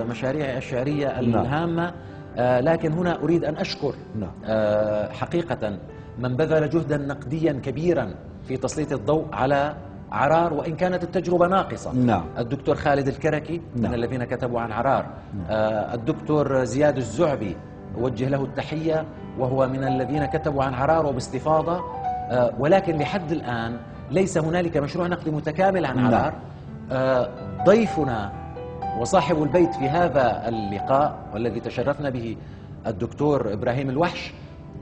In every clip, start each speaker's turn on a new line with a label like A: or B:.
A: مشاريع الشعرية الهامة. لكن هنا أريد أن أشكر حقيقة من بذل جهدا نقديا كبيرا في تسليط الضوء على عرار، وإن كانت التجربة ناقصة. الدكتور خالد الكركي من الذين كتبوا عن عرار. الدكتور زياد الزعبي أوجه له التحية، وهو من الذين كتبوا عن عرار وباستفاضة. ولكن لحد الآن ليس هنالك مشروع نقدي متكامل عن عرار. ضيفنا وصاحب البيت في هذا اللقاء والذي تشرفنا به الدكتور إبراهيم الوحش،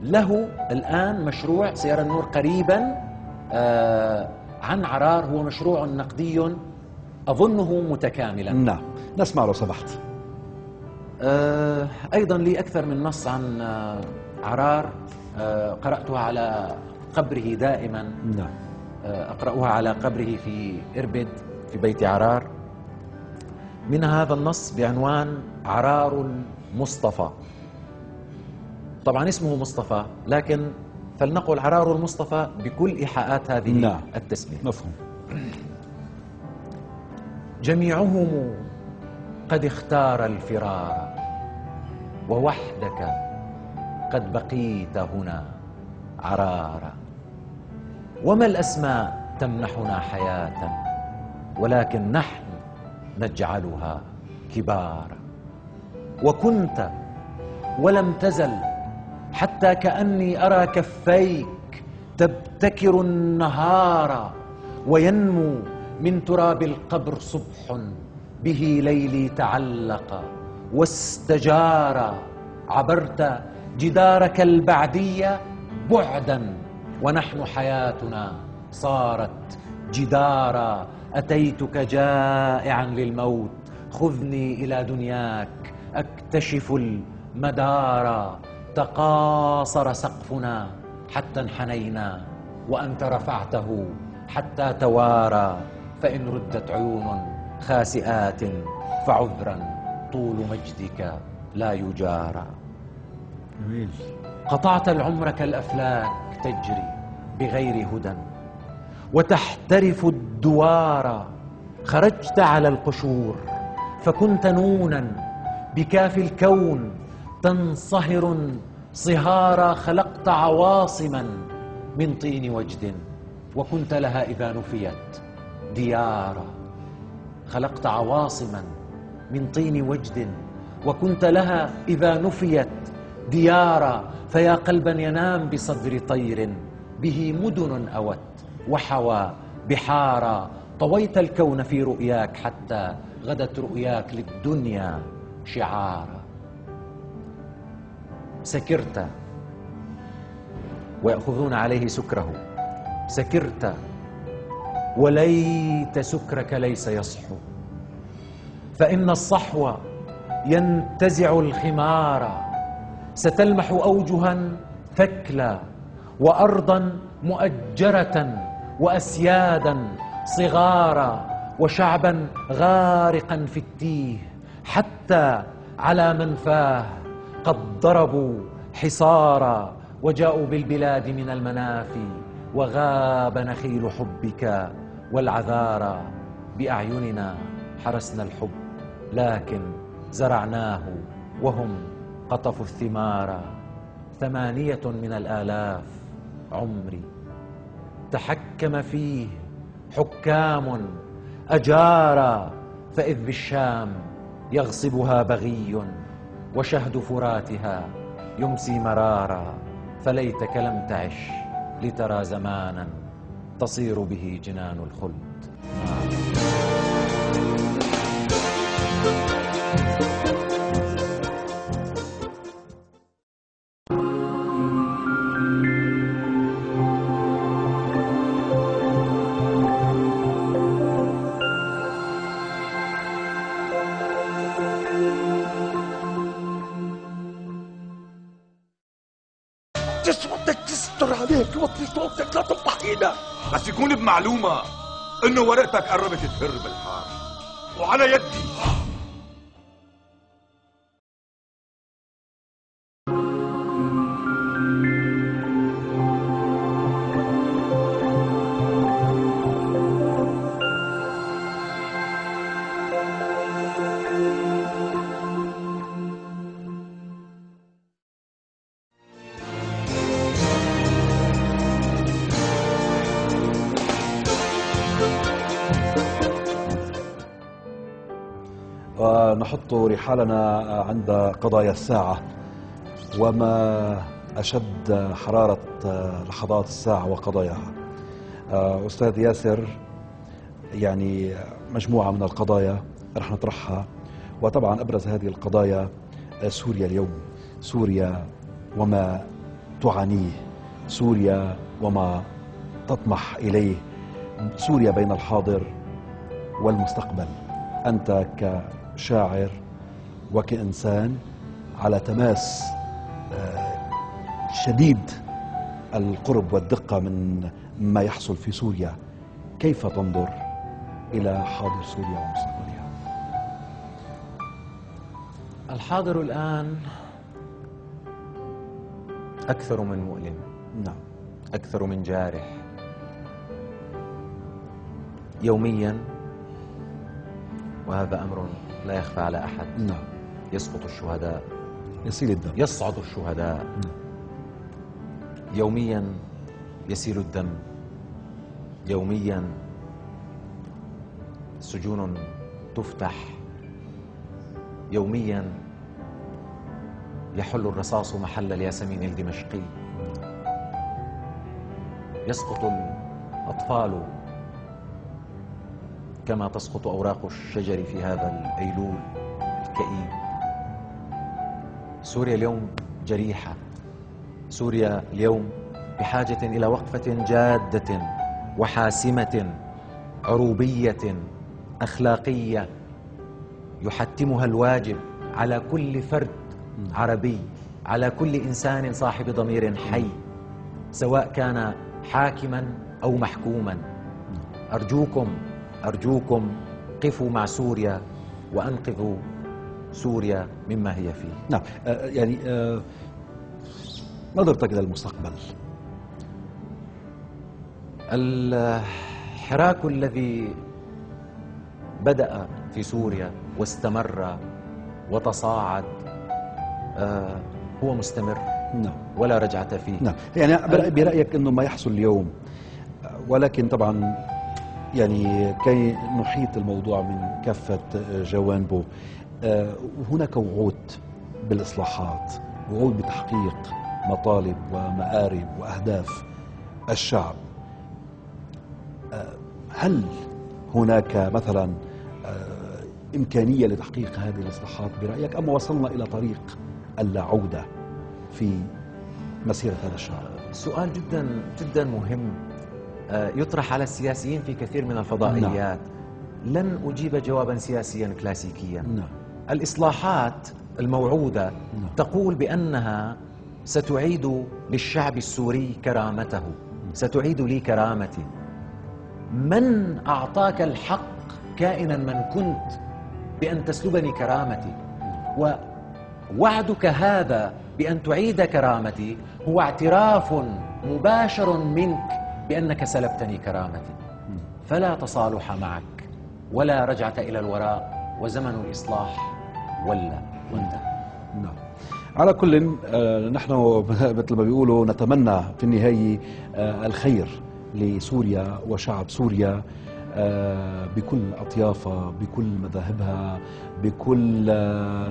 A: له الآن مشروع سيرى النور قريبا عن عرار، هو مشروع نقدي أظنه متكاملا.
B: نعم، نسمع لو سمحت.
A: أيضا لي أكثر من نص عن عرار، قرأتها على قبره دائما. أقرأها على قبره في إربد في بيت عرار. من هذا النص بعنوان عرار المصطفى. طبعا اسمه مصطفى، لكن فلنقل عرار المصطفى بكل إيحاءات هذه التسمية.
B: مفهوم.
A: جميعهم قد اختار الفرار، ووحدك قد بقيت هنا عرارا. وما الأسماء تمنحنا حياة، ولكن نحن نجعلها كبارا. وكنت ولم تزل حتى كأني أرى كفيك تبتكر النهار، وينمو من تراب القبر صبح به ليلي تعلق واستجار. عبرت جدارك البعدية بعدا، ونحن حياتنا صارت جدارا. أتيتك جائعا للموت، خذني إلى دنياك أكتشف المدار. تقاصر سقفنا حتى انحنينا، وأنت رفعته حتى توارى. فإن ردت عيون خاسئات فعذرا، طول مجدك لا يجارى. قطعت العمر كالأفلاك تجري بغير هدى، وتحترف الدوار. خرجت على القشور فكنت نونا بكاف الكون تنصهر صهارا. خلقت عواصما من طين وجد، وكنت لها إذا نفيت ديارا. خلقت عواصما من طين وجد، وكنت لها إذا نفيت ديارا. فيا قلبا ينام بصدر طير، به مدن أوت وحوى بحارا. طويت الكون في رؤياك حتى غدت رؤياك للدنيا شعارا. سكرت ويأخذون عليه سكره، سكرت وليت سكرك ليس يصحو. فإن الصحو ينتزع الخمار، ستلمح أوجها ثكلى وأرضا مؤجرة وأسيادا صغارا، وشعبا غارقا في التيه. حتى على منفاه قد ضربوا حصارا، وجاءوا بالبلاد من المنافي، وغاب نخيل حبك والعذارى. بأعيننا حرسنا الحب، لكن زرعناه وهم قطفوا الثمار. 8 من الآلاف عمري تحكم فيه حكام أجارا. فإذ بالشام يغصبها بغي، وشهد فراتها يمسي مرارا. فليتك لم تعش لترى زمانا تصير به جنان الخلد.
C: بدك تستر عليك، وطي صوتك لا تفضحينا.
D: بس يكون بمعلومة انه ورقتك قربت تفر بالحار وعلى يدي.
B: ونحط رحالنا عند قضايا الساعة، وما أشد حرارة لحظات الساعة وقضاياها. أستاذ ياسر، يعني مجموعة من القضايا رح نطرحها، وطبعا أبرز هذه القضايا سوريا اليوم، سوريا وما تعانيه، سوريا وما تطمح إليه، سوريا بين الحاضر والمستقبل. أنت كشاعر وكإنسان على تماس شديد القرب والدقة من ما يحصل في سوريا، كيف تنظر إلى حاضر سوريا ومستقبلها؟
A: الحاضر الآن أكثر من مؤلم،
B: نعم،
A: أكثر من جارح. يوميا، وهذا أمر لا يخفى على أحد،
B: نعم،
A: يسقط الشهداء،
B: يسيل الدم،
A: يصعد الشهداء، يوميا يسيل الدم، يوميا سجون تفتح، يوميا يحل الرصاص محل الياسمين الدمشقي، يسقط الأطفال كما تسقط أوراق الشجر في هذا الأيلول الكئيب. سوريا اليوم جريحة، سوريا اليوم بحاجة إلى وقفة جادة وحاسمة عروبية أخلاقية يحتمها الواجب على كل فرد عربي، على كل إنسان صاحب ضمير حي، سواء كان حاكما أو محكوما. أرجوكم قفوا مع سوريا وأنقذوا سوريا مما هي فيه.
B: نعم، يعني نظرتك إلى المستقبل.
A: الحراك الذي بدأ في سوريا واستمر وتصاعد هو مستمر،
B: نعم،
A: ولا رجعة فيه.
B: نعم، يعني برأيك أنه ما يحصل اليوم، ولكن طبعا يعني كي نحيط الموضوع من كافة جوانبه، هناك وعود بالإصلاحات، وعود بتحقيق مطالب ومآرب وأهداف الشعب. هل هناك مثلا إمكانية لتحقيق هذه الإصلاحات برأيك، أم وصلنا إلى طريق اللا عودة في مسيرة هذا الشعب؟
A: سؤال جدا جدا مهم يطرح على السياسيين في كثير من الفضائيات. نعم. لن أجيب جوابا سياسيا كلاسيكيا.
B: نعم.
A: الإصلاحات الموعودة
B: نعم.
A: تقول بأنها ستعيد للشعب السوري كرامته، ستعيد لي كرامتي. من أعطاك الحق كائنا من كنت بأن تسلبني كرامتي؟ ووعدك هذا بأن تعيد كرامتي هو اعتراف مباشر منك بأنك سلبتني كرامتي. فلا تصالح معك ولا رجعة إلى الوراء، وزمن الإصلاح ولا وانتهى.
B: نعم. على كل نحن مثل ما بيقولوا نتمنى في النهاية الخير لسوريا وشعب سوريا بكل أطيافها، بكل مذاهبها، بكل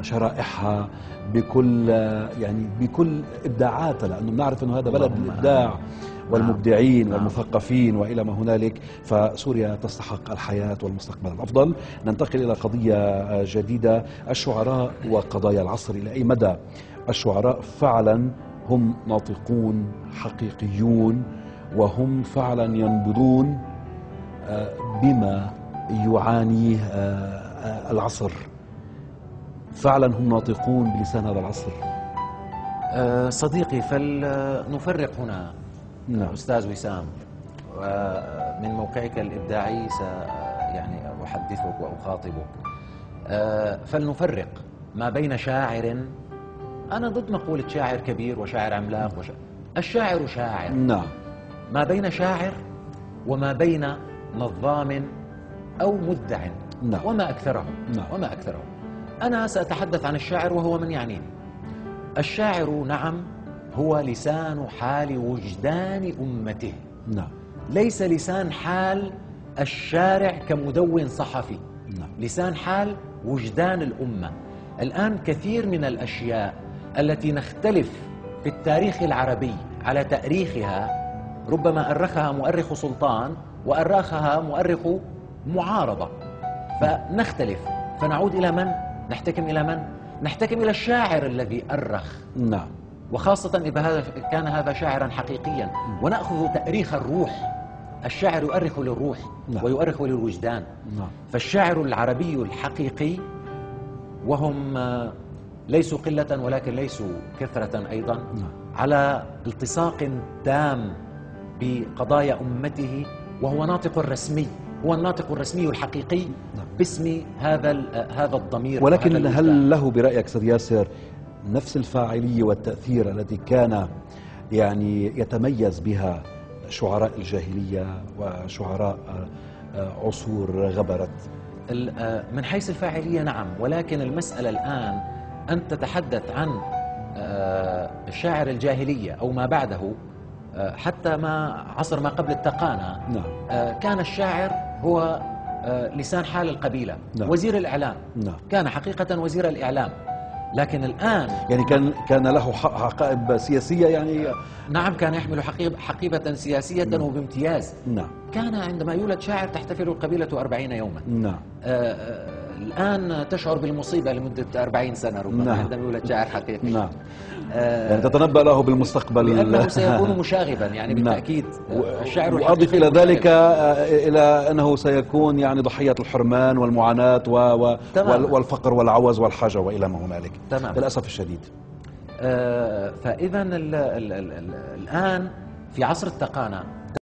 B: شرائحها، بكل يعني بكل إبداعاتها، لأنه بنعرف أنه هذا بلد الإبداع والمبدعين والمثقفين وإلى ما هنالك. فسوريا تستحق الحياة والمستقبل الأفضل. ننتقل إلى قضية جديدة، الشعراء وقضايا العصر. إلى أي مدى الشعراء فعلا هم ناطقون حقيقيون، وهم فعلا ينبضون بما يعانيه العصر؟ فعلا هم ناطقون بلسان هذا العصر؟
A: صديقي، فلنفرق هنا.
B: نعم.
A: أستاذ وسام، من موقعك الإبداعي يعني أحدثك وأخاطبك. فلنفرق ما بين شاعر، أنا ضد مقولة شاعر كبير وشاعر عملاق الشاعر شاعر.
B: نعم.
A: ما بين شاعر وما بين نظام أو مدع.
B: نعم.
A: وما أكثرهم.
B: نعم.
A: وما أكثرهم. أنا سأتحدث عن الشاعر وهو من يعنيني. الشاعر نعم هو لسان حال وجدان أمته.
B: نعم.
A: ليس لسان حال الشارع كمدون صحفي.
B: نعم.
A: لسان حال وجدان الأمة. الآن كثير من الأشياء التي نختلف في التاريخ العربي على تأريخها، ربما أرخها مؤرخ سلطان وأرخها مؤرخ معارضة، فنختلف، فنعود إلى من؟ نحتكم إلى من؟ نحتكم إلى الشاعر الذي أرخ.
B: نعم.
A: وخاصة إذا كان هذا شاعرا حقيقيا، ونأخذ تأريخ الروح. الشاعر يؤرخ للروح
B: نعم.
A: ويؤرخ للوجدان.
B: نعم.
A: فالشاعر العربي الحقيقي، وهم ليسوا قلة ولكن ليسوا كثرة أيضا،
B: نعم.
A: على التصاق تام بقضايا أمته، وهو ناطق رسمي، هو الناطق الرسمي الحقيقي باسم هذا الضمير.
B: ولكن هل له برأيك سيد ياسر نفس الفاعلية والتأثير التي كان يعني يتميز بها شعراء الجاهلية وشعراء عصور غبرت؟
A: من حيث الفاعلية نعم، ولكن المسألة الآن أن تتحدث عن شاعر الجاهلية أو ما بعده، حتى عصر ما قبل التقانة.
B: نعم.
A: كان الشاعر هو لسان حال القبيلة. نعم. وزير الإعلام.
B: نعم.
A: كان حقيقة وزير الإعلام. لكن الآن
B: يعني كان له حقائب سياسية يعني.
A: نعم، كان يحمل حقيبة سياسية. نعم. وبامتياز.
B: نعم.
A: كان عندما يولد شاعر تحتفل القبيلة 40 يوما.
B: نعم.
A: الآن تشعر بالمصيبة لمدة 40 سنة ربما. نعم. عندما يولد شاعر حقيقي.
B: نعم. يعني تتنبأ له بالمستقبل
A: لأنه سيكون مشاغبا يعني بالتأكيد. الشاعر
B: وأضف إلى ذلك إلى أنه سيكون يعني ضحية الحرمان والمعاناة والفقر والعوز والحاجة وإلى ما هنالك.
A: تمام.
B: للأسف الشديد.
A: فإذا الآن في عصر التقانة